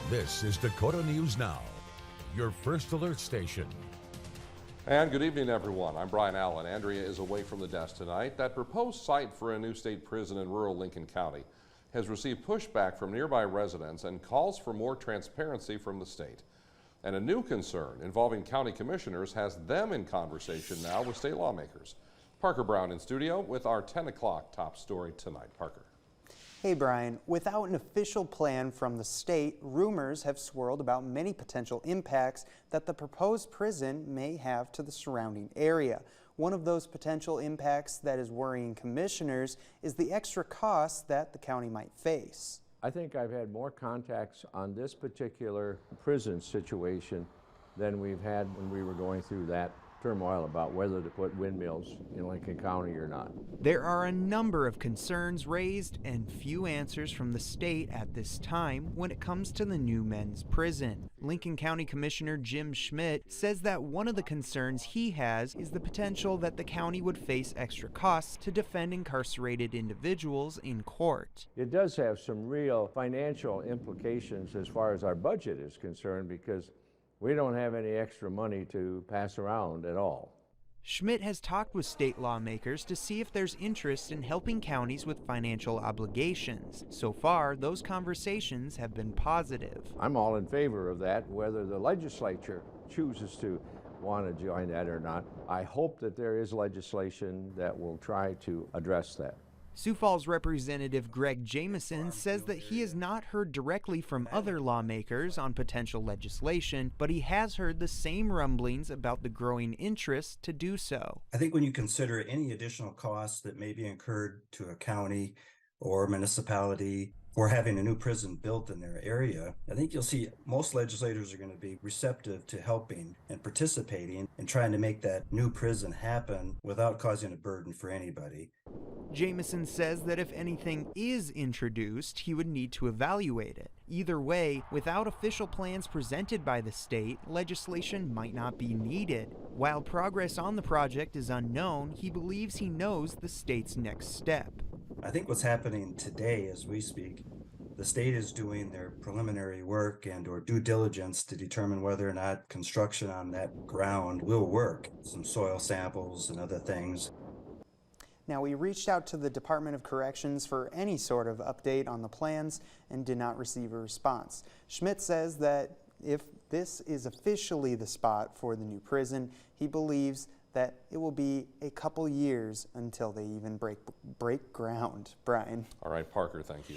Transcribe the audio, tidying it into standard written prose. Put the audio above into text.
This is Dakota News Now, your first alert station. And good evening, everyone. I'm Brian Allen. Andrea is away from the desk tonight. That proposed site for a new state prison in rural Lincoln County has received pushback from nearby residents and calls for more transparency from the state. And a new concern involving county commissioners has them in conversation now with state lawmakers. Parker Brown in studio with our 10 o'clock top story tonight. Parker. Hey Brian, without an official plan from the state, rumors have swirled about many potential impacts that the proposed prison may have to the surrounding area. One of those potential impacts that is worrying commissioners is the extra costs that the county might face. I think I've had more contacts on this particular prison situation than we've had when we were going through that turmoil about whether to put windmills in Lincoln County or not. There are a number of concerns raised and few answers from the state at this time when it comes to the new men's prison. Lincoln County Commissioner Jim Schmidt says that one of the concerns he has is the potential that the county would face extra costs to defend incarcerated individuals in court. It does have some real financial implications as far as our budget is concerned because we don't have any extra money to pass around at all. Schmidt has talked with state lawmakers to see if there's interest in helping counties with financial obligations. So far, those conversations have been positive. I'm all in favor of that, whether the legislature chooses to want to join that or not. I hope that there is legislation that will try to address that. Sioux Falls Representative Greg Jamieson says that he has not heard directly from other lawmakers on potential legislation, but he has heard the same rumblings about the growing interest to do so. I think when you consider any additional costs that may be incurred to a county or municipality for having a new prison built in their area, I think you'll see most legislators are going to be receptive to helping and participating in trying to make that new prison happen without causing a burden for anybody. Jamieson says that if anything is introduced, he would need to evaluate it. Either way, without official plans presented by the state, legislation might not be needed. While progress on the project is unknown, he believes he knows the state's next step. I think what's happening today as we speak, the state is doing their preliminary work and or due diligence to determine whether or not construction on that ground will work. Some soil samples and other things. Now, we reached out to the Department of Corrections for any sort of update on the plans and did not receive a response. Schmidt says that if this is officially the spot for the new prison, he believes that it will be a couple years until they even break ground. Brian. All right, Parker, thank you.